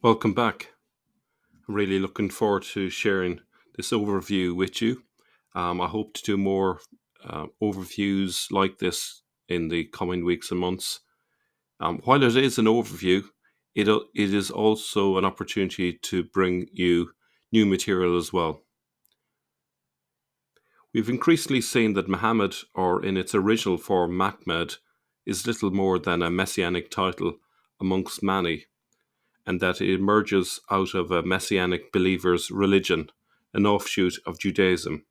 Welcome back. I'm really looking forward to sharing this overview with you. I hope to do more overviews like this in the coming weeks and months. While it is an overview, it is also an opportunity to bring you new material as well. We've increasingly seen that Muhammad, or in its original form, Mahmed, is little more than a messianic title amongst many, and that it emerges out of a Messianic believer's religion, an offshoot of Judaism.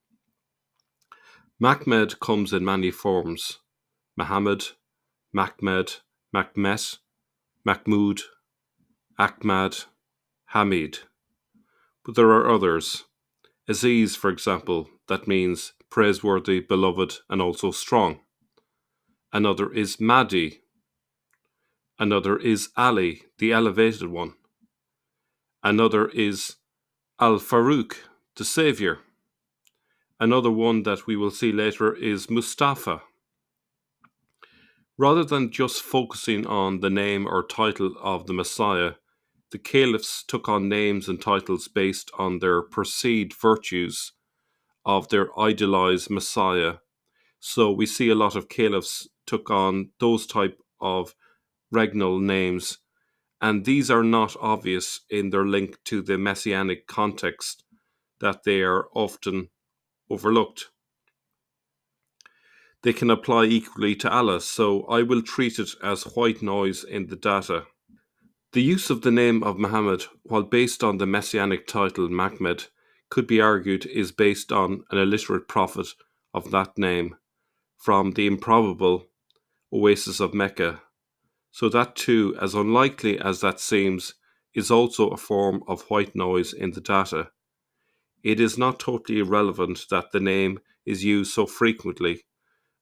Mahmed comes in many forms: Muhammad, Mahmed, Mahmet, Mahmud, Ahmad, Hamid. But there are others. Aziz, for example, that means praiseworthy, beloved, and also strong. Another is Mahdi. Another is Ali, the elevated one. Another is Al Farouk, the Saviour. Another one that we will see later is Mustafa. Rather than just focusing on the name or title of the Messiah, the caliphs took on names and titles based on their perceived virtues of their idolized Messiah. So we see a lot of caliphs took on those type of regnal names, and these are not obvious in their link to the messianic context, that they are often overlooked. They can apply equally to Allah, so I will treat it as white noise in the data. The use of the name of Muhammad, while based on the messianic title Mahmed, could be argued is based on an illiterate prophet of that name from the improbable oasis of Mecca. So that too, as unlikely as that seems, is also a form of white noise in the data. It is not totally irrelevant that the name is used so frequently,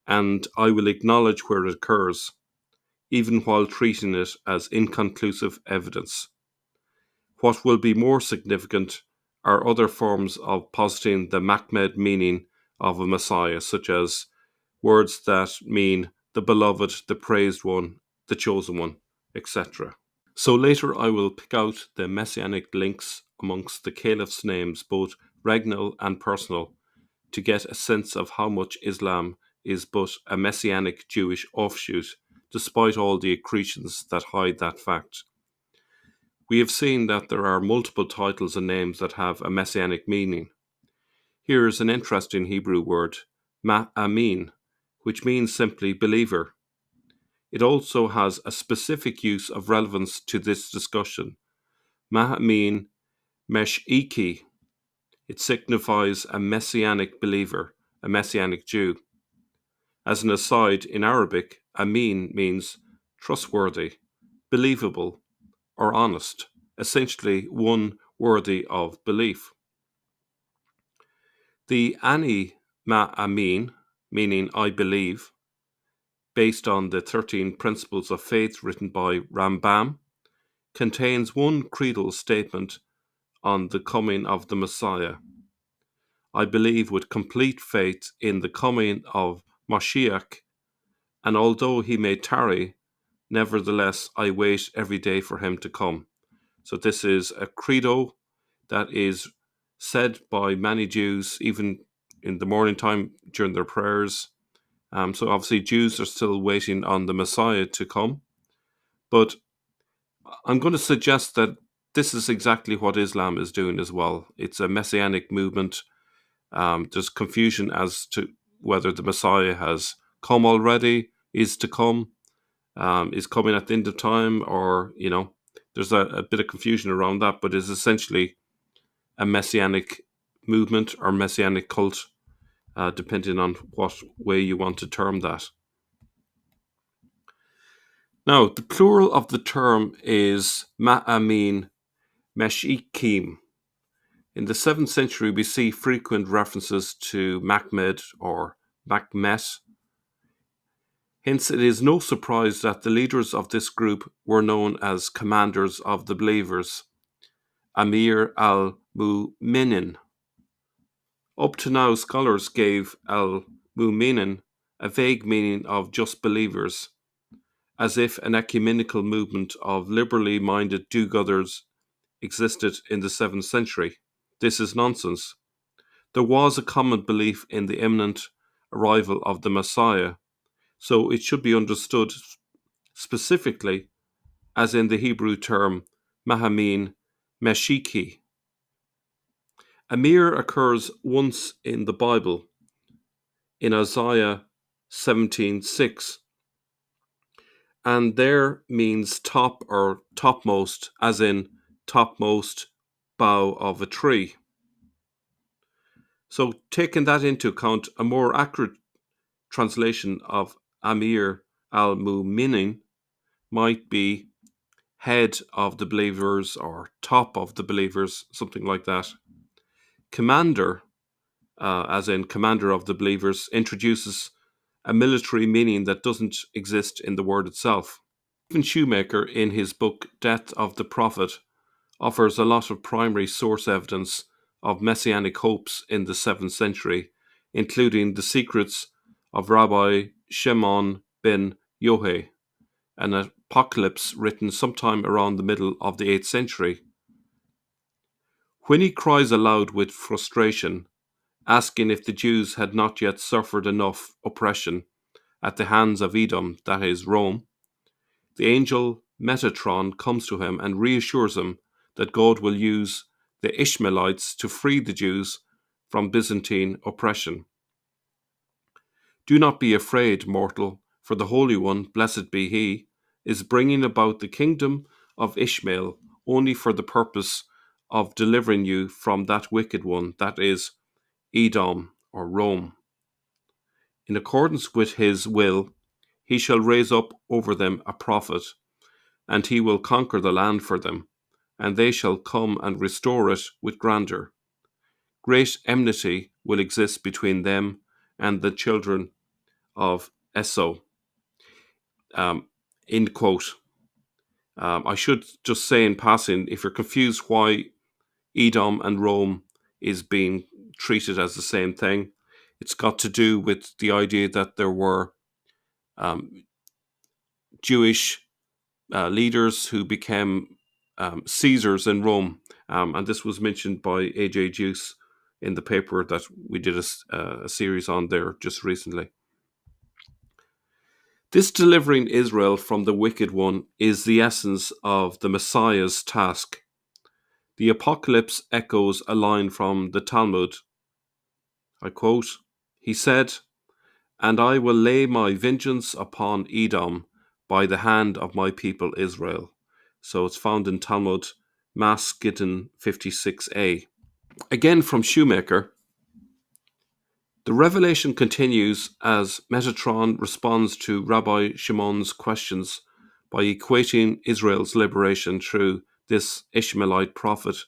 and I will acknowledge where it occurs, even while treating it as inconclusive evidence. What will be more significant are other forms of positing the Mahmed meaning of a Messiah, such as words that mean the beloved, the praised one, the chosen one, etc. So later I will pick out the messianic links amongst the caliphs' names, both regnal and personal, to get a sense of how much Islam is but a messianic Jewish offshoot, despite all the accretions that hide that fact. We have seen that there are multiple titles and names that have a messianic meaning. Here is an interesting Hebrew word, ma'amin, which means simply believer. It also has a specific use of relevance to this discussion. Ma'amin mesh'iki. It signifies a messianic believer, a messianic Jew. As an aside, in Arabic, amin means trustworthy, believable, or honest, essentially one worthy of belief. The ani ma'amin, meaning I believe, based on the 13 Principles of Faith written by Rambam, contains one creedal statement on the coming of the Messiah. I believe with complete faith in the coming of Mashiach, and although he may tarry, nevertheless I wait every day for him to come. So this is a credo that is said by many Jews, even in the morning time during their prayers. So obviously Jews are still waiting on the Messiah to come. But I'm going to suggest that this is exactly what Islam is doing as well. It's a messianic movement. There's confusion as to whether the Messiah has come already, is to come, is coming at the end of time, or, there's a bit of confusion around that, but it's essentially a messianic movement or messianic cult, depending on what way you want to term that. Now, the plural of the term is ma'amin meshikim. In the 7th century, we see frequent references to Mahmed or Mahmet. Hence, it is no surprise that the leaders of this group were known as commanders of the believers, Amir al-Mu'minin. Up to now, scholars gave al-Mu'minin a vague meaning of just believers, as if an ecumenical movement of liberally minded do-gooders existed in the 7th century. This is nonsense. There was a common belief in the imminent arrival of the Messiah, so it should be understood specifically as in the Hebrew term Mahamin Meshiki. Amir occurs once in the Bible, in Isaiah 17:6, and there means top or topmost, as in topmost bough of a tree. So, taking that into account, a more accurate translation of Amir al-Mu'minin might be head of the believers or top of the believers, something like that. Commander, as in commander of the believers, introduces a military meaning that doesn't exist in the word itself. Even Shoemaker, in his book Death of the Prophet, offers a lot of primary source evidence of messianic hopes in the 7th century, including the secrets of Rabbi Shimon ben Yohei, an apocalypse written sometime around the middle of the 8th century. When he cries aloud with frustration, asking if the Jews had not yet suffered enough oppression at the hands of Edom, that is, Rome, the angel Metatron comes to him and reassures him that God will use the Ishmaelites to free the Jews from Byzantine oppression. Do not be afraid, mortal, for the Holy One, blessed be He, is bringing about the kingdom of Ishmael only for the purpose of delivering you from that wicked one, that is, Edom or Rome. In accordance with His will, He shall raise up over them a prophet, and he will conquer the land for them, and they shall come and restore it with grandeur. Great enmity will exist between them and the children of Esau. End quote. I should just say in passing, if you're confused why Edom and Rome is being treated as the same thing, it's got to do with the idea that there were Jewish leaders who became Caesars in Rome, and this was mentioned by A.J. Juice in the paper that we did a series on there just recently. This delivering Israel from the wicked one is the essence of the Messiah's task. The apocalypse echoes a line from the Talmud. I quote, "He said, and I will lay my vengeance upon Edom by the hand of my people Israel." So it's found in Talmud, Mas Gittin 56a. Again from Shoemaker, the revelation continues as Metatron responds to Rabbi Shimon's questions by equating Israel's liberation through this Ishmaelite prophet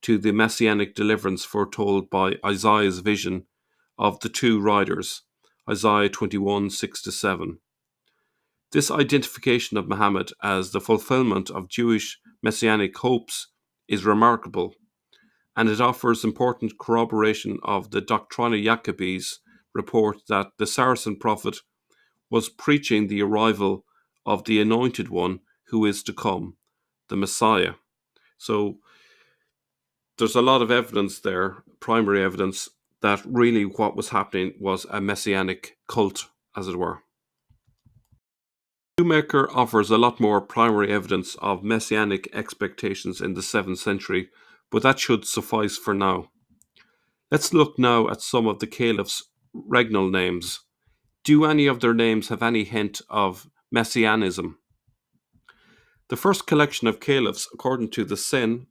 to the messianic deliverance foretold by Isaiah's vision of the two riders, Isaiah 21:6-7. This identification of Muhammad as the fulfillment of Jewish messianic hopes is remarkable, and it offers important corroboration of the Doctrina Jacobis report that the Saracen prophet was preaching the arrival of the anointed one who is to come, the Messiah. So there's a lot of evidence there, primary evidence, that really what was happening was a messianic cult, as it were. Shoemaker offers a lot more primary evidence of messianic expectations in the 7th century, but that should suffice for now. Let's look now at some of the caliphs' regnal names. Do any of their names have any hint of messianism? The first collection of caliphs, according to the Sin,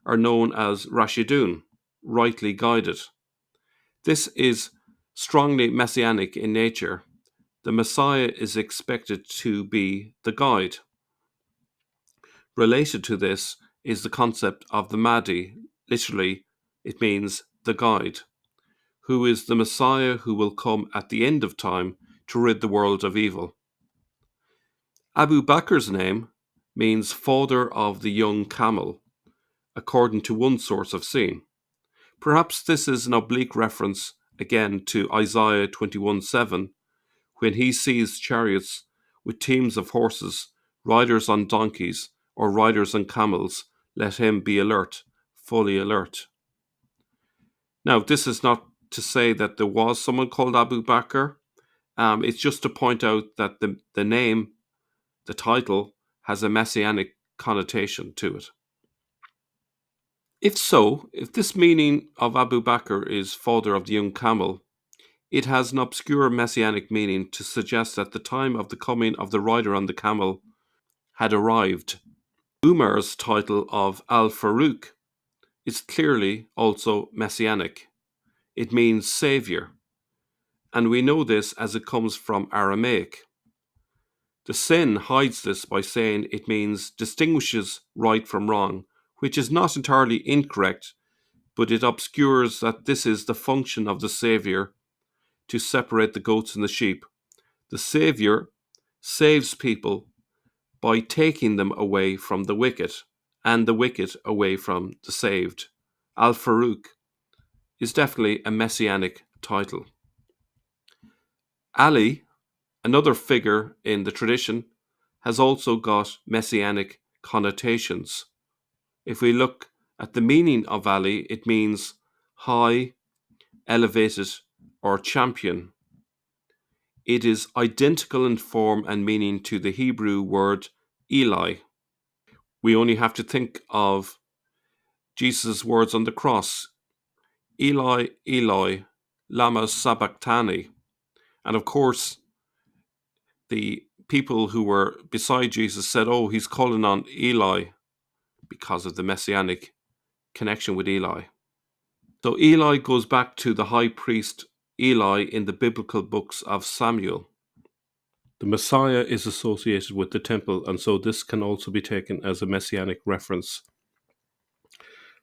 are known as Rashidun, rightly guided. This is strongly messianic in nature. The Messiah is expected to be the guide. Related to this is the concept of the Mahdi. Literally, it means the guide, who is the Messiah who will come at the end of time to rid the world of evil. Abu Bakr's name means father of the young camel, according to one source I've seen. Perhaps this is an oblique reference again to Isaiah 21:7, when he sees chariots with teams of horses, riders on donkeys, or riders on camels, let him be alert, fully alert. Now, this is not to say that there was someone called Abu Bakr. It's just to point out that the name, the title, has a messianic connotation to it. If so, if this meaning of Abu Bakr is father of the young camel, it has an obscure messianic meaning to suggest that the time of the coming of the rider on the camel had arrived. Umar's title of Al-Faruq is clearly also messianic. It means savior, and we know this as it comes from Aramaic. The Sin hides this by saying it means distinguishes right from wrong, which is not entirely incorrect, but it obscures that this is the function of the Saviour to separate the goats and the sheep. The Saviour saves people by taking them away from the wicked, and the wicked away from the saved. Al-Faruq is definitely a messianic title. Ali, another figure in the tradition, has also got messianic connotations. If we look at the meaning of Ali, it means high, elevated, or champion. It is identical in form and meaning to the Hebrew word Eli. We only have to think of Jesus' words on the cross, Eli, Eli, lama sabachthani. And of course, the people who were beside Jesus said, oh, he's calling on Eli, because of the messianic connection with Eli. So Eli goes back to the high priest Eli in the biblical books of Samuel. The Messiah is associated with the temple, and so this can also be taken as a messianic reference.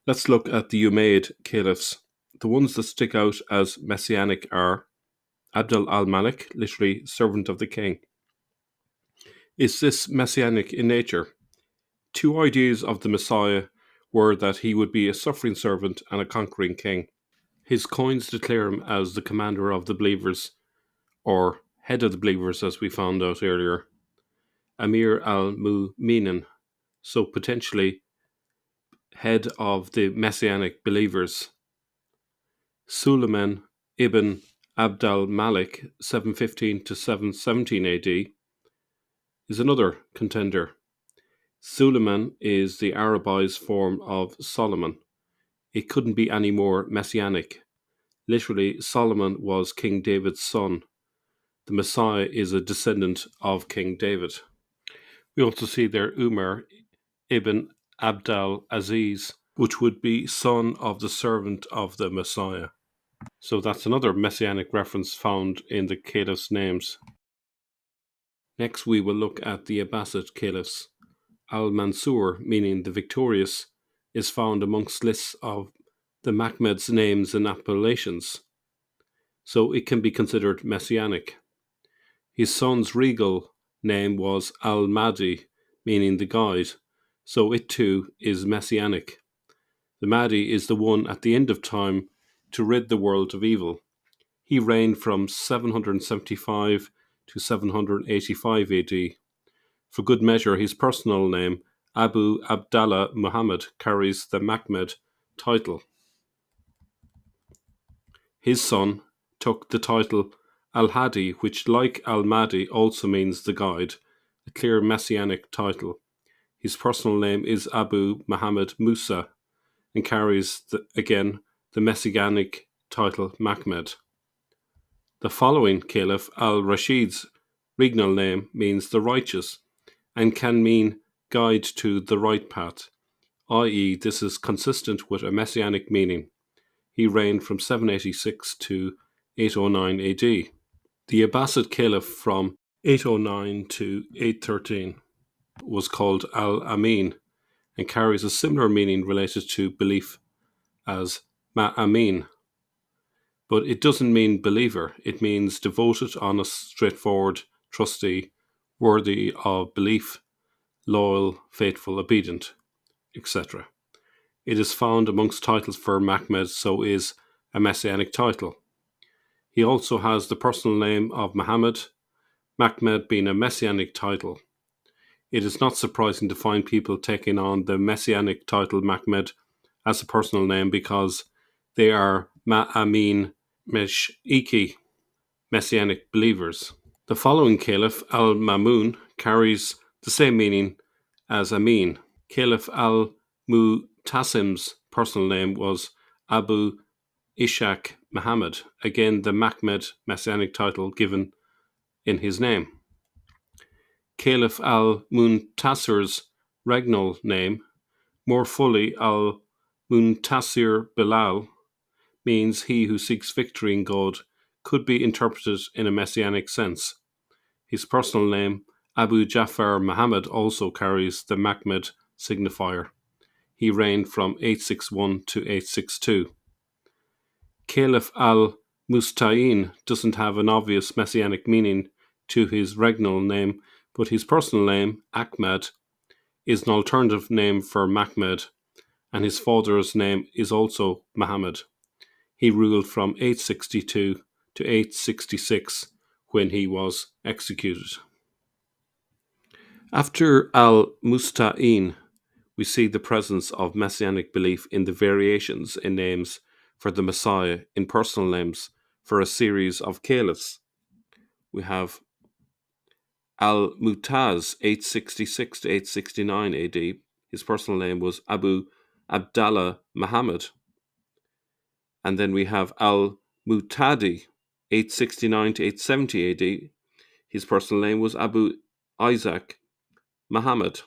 Let's look at the Umayyad caliphs. The ones that stick out as messianic are Abd al-Malik, literally servant of the king. Is this messianic in nature? Two ideas of the Messiah were that he would be a suffering servant and a conquering king. His coins declare him as the commander of the believers, or head of the believers, as we found out earlier, Amir al-Mu'minin, so potentially head of the Messianic believers. Suleiman ibn Abd al-Malik, 715 to 717 AD, is another contender. Suleiman is the Arabized form of Solomon. It couldn't be any more messianic. Literally, Solomon was King David's son. The Messiah is a descendant of King David. We also see there Umar ibn Abdal Aziz, which would be son of the servant of the Messiah. So that's another messianic reference found in the caliphs' names. Next, we will look at the Abbasid caliphs. Al-Mansur, meaning the victorious, is found amongst lists of the Mahmed's names and appellations, so it can be considered messianic. His son's regal name was Al-Mahdi, meaning the guide, so it too is messianic. The Mahdi is the one at the end of time to rid the world of evil. He reigned from 775 to 785 AD. For good measure, his personal name, Abu Abdallah Muhammad, carries the Mahmed title. His son took the title Al-Hadi, which, like Al-Mahdi, also means the guide, a clear messianic title. His personal name is Abu Muhammad Musa and carries, the messianic title Mahmed. The following caliph, Al-Rashid's regnal name means the righteous and can mean guide to the right path, i.e. this is consistent with a messianic meaning. He reigned from 786 to 809 AD. The Abbasid caliph from 809 to 813 was called Al-Amin and carries a similar meaning related to belief as Ma'amin. But it doesn't mean believer. It means devoted, honest, straightforward, trusty, worthy of belief, loyal, faithful, obedient, etc. It is found amongst titles for Mahmed, so is a messianic title. He also has the personal name of Muhammad, Mahmed being a messianic title. It is not surprising to find people taking on the Messianic title Mahmed as a personal name because they are Ma'amin Mesh'iki, Messianic believers. The following Caliph, al-Mamun, carries the same meaning as Amin. Caliph al-Mu'tasim's personal name was Abu Ishaq Muhammad, again the Mahmed Messianic title given in his name. Caliph al-Muntasir's regnal name, more fully al-Muntasir Bilal, means he who seeks victory in God, could be interpreted in a messianic sense. His personal name, Abu Ja'far Muhammad, also carries the Mahmed signifier. He reigned from 861 to 862. Caliph al-Musta'in doesn't have an obvious messianic meaning to his regnal name, but his personal name, Ahmad, is an alternative name for Mahmed, and his father's name is also Muhammad. He ruled from 862 to 866 when he was executed. After al-Musta'in, we see the presence of messianic belief in the variations in names for the Messiah in personal names for a series of caliphs. We have al-Mu'taz, 866 to 869 AD. His personal name was Abu Abdallah Muhammad. And then we have al-Mu'tadi, 869 to 870 AD. His personal name was Abu Isaac Muhammad.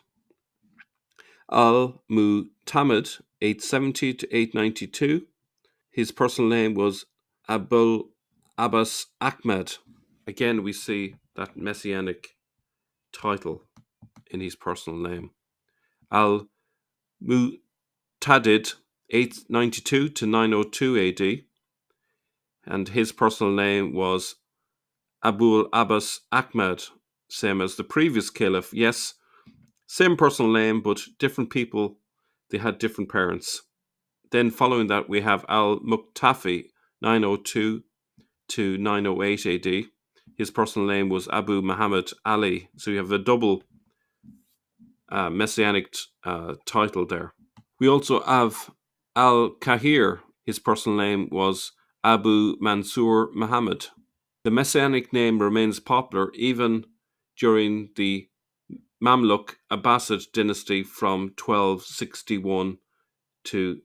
Al-Mu'tamid, 870 to 892. His personal name was Abul Abbas Ahmed. Again, we see that messianic title in his personal name. Al-Mu'tadid, 892 to 902 AD. And his personal name was Abul Abbas Ahmed, same as the previous caliph. Yes, same personal name, but different people. They had different parents. Then following that, we have al-Muqtafi, 902 to 908 AD. His personal name was Abu Muhammad Ali. So you have a double messianic title there. We also have al-Kahir. His personal name was Abu Mansur Muhammad. The messianic name remains popular even during the Mamluk Abbasid dynasty from 1261 to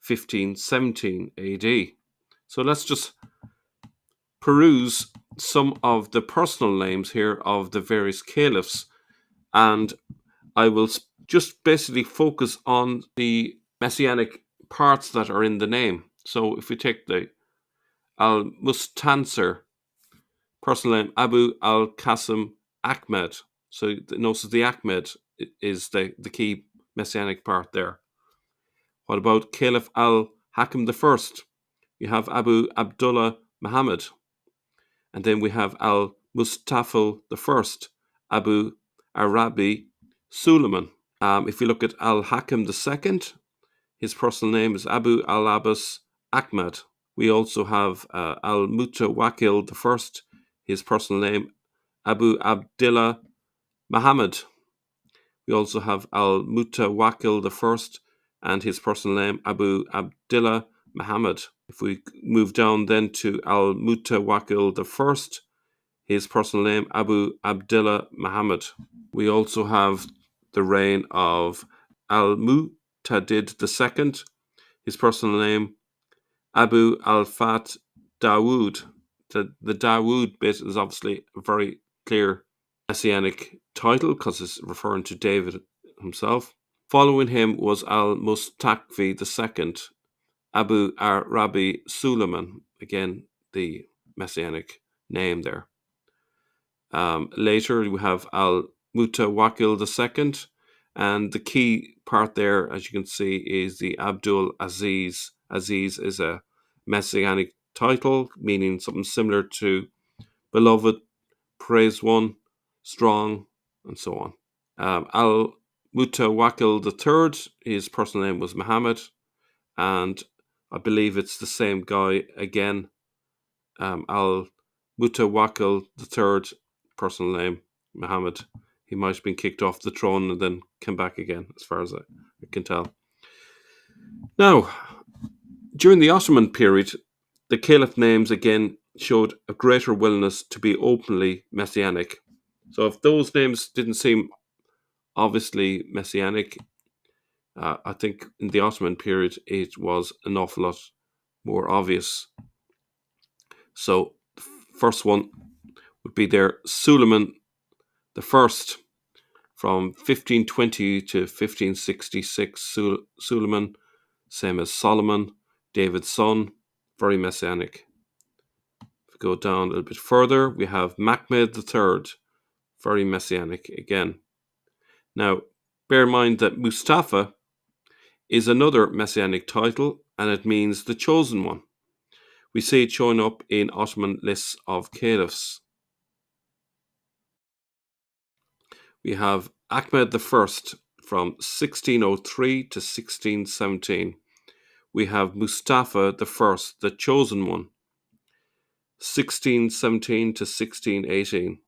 1517 AD. So let's just peruse some of the personal names here of the various caliphs, and I will just basically focus on the messianic parts that are in the name. So if we take the al-Mustansir, personal name Abu al-Qasim Ahmed. So notice the Ahmed is the key messianic part there. What about Caliph al-Hakim I? You have Abu Abdullah Muhammad. And then we have al-Mustafil I, Abu Arabi Suleiman. If we look at al-Hakim II, his personal name is Abu al-Abbas Ahmad. We also have al-Mutawakil I, his personal name Abu Abdillah Muhammad. We also have al-Mutawakil I and his personal name Abu Abdillah Muhammad. If we move down then to al-Mutawakil I, his personal name Abu Abdillah Muhammad. We also have the reign of al-Mu'tadid II, his personal name Abu al-Fat Dawood. The Dawood bit is obviously a very clear messianic title because it's referring to David himself. Following him was al-Mustakfi II, Abu Arabi Suleiman, again the messianic name there. Later we have al-Mutawakil II, and the key part there, as you can see, is the Abdul Aziz. Aziz is a messianic title meaning something similar to beloved, praised one, strong, and so on. Al-Mutawakil III, his personal name was Muhammad, and I believe it's the same guy again. Al-Mutawakil III, personal name Muhammad. He might have been kicked off the throne and then came back again, as far as I can tell. Now, during the Ottoman period, the caliph names again showed a greater willingness to be openly Messianic. So if those names didn't seem obviously Messianic, I think in the Ottoman period it was an awful lot more obvious. So the first one would be there, Suleiman the First, from 1520 to 1566. Suleiman, same as Solomon, David's son, very Messianic. If we go down a little bit further, we have Machmed III, very Messianic again. Now, bear in mind that Mustafa is another Messianic title, and it means the chosen one. We see it showing up in Ottoman lists of caliphs. We have Ahmed I from 1603 to 1617. We have Mustafa I, the chosen one, 1617 to 1618.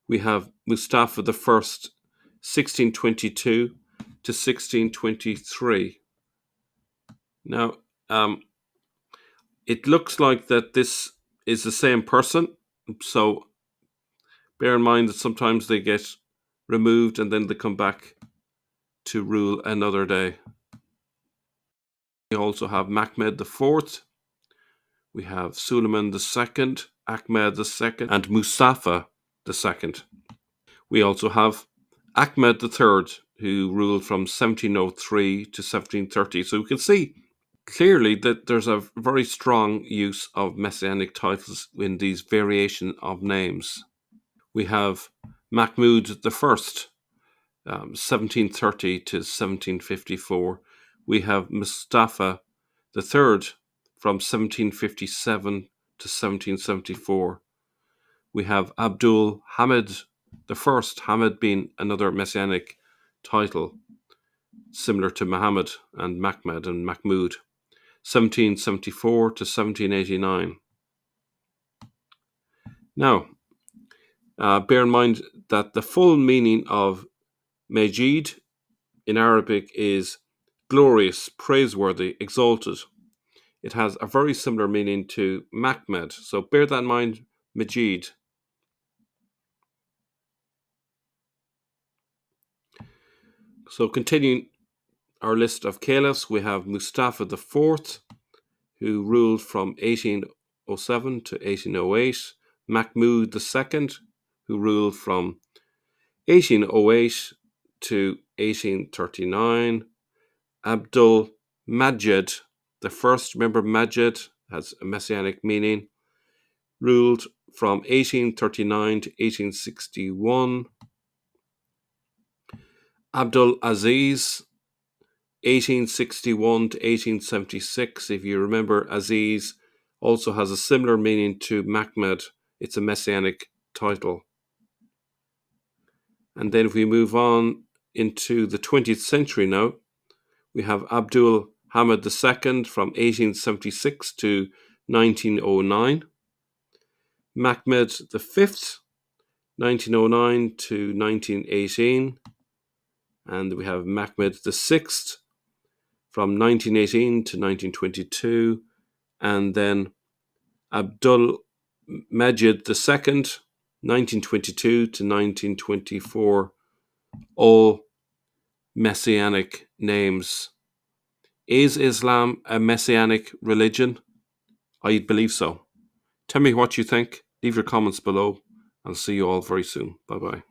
We have Mustafa I, 1622 to 1623. Now, it looks like that this is the same person, so bear in mind that sometimes they get removed and then they come back to rule another day. We also have Machmed IV, we have Suleiman II, Ahmed II, and Mustafa II. We also have Ahmed III, who ruled from 1703 to 1730. So we can see clearly that there's a very strong use of Messianic titles in these variation of names. We have Mahmud I, 1730 to 1754. We have Mustafa III from 1757 to 1774. We have Abdul Hamid I, Hamid being another Messianic title, similar to Muhammad and Mahmed and Mahmud, 1774 to 1789. Now, bear in mind that the full meaning of Majid in Arabic is glorious, praiseworthy, exalted. It has a very similar meaning to Mahmed, so bear that in mind, Majid. So continuing our list of caliphs, we have Mustafa IV, who ruled from 1807 to 1808, Mahmud II, who ruled from 1808 to 1839, Abdul Majid the First, remember Majid has a messianic meaning, ruled from 1839 to 1861, Abdul Aziz, 1861 to 1876. If you remember, Aziz also has a similar meaning to Mahmed. It's a messianic title. And then if we move on into the 20th century now, we have Abdul Hamid II from 1876 to 1909, Mahmed V, 1909 to 1918, and we have Mahmed VI from 1918 to 1922, and then Abdul Majid II, 1922 to 1924, all messianic names. Is Islam a messianic religion? I believe so. Tell me what you think. Leave your comments below. I'll see you all very soon. Bye-bye.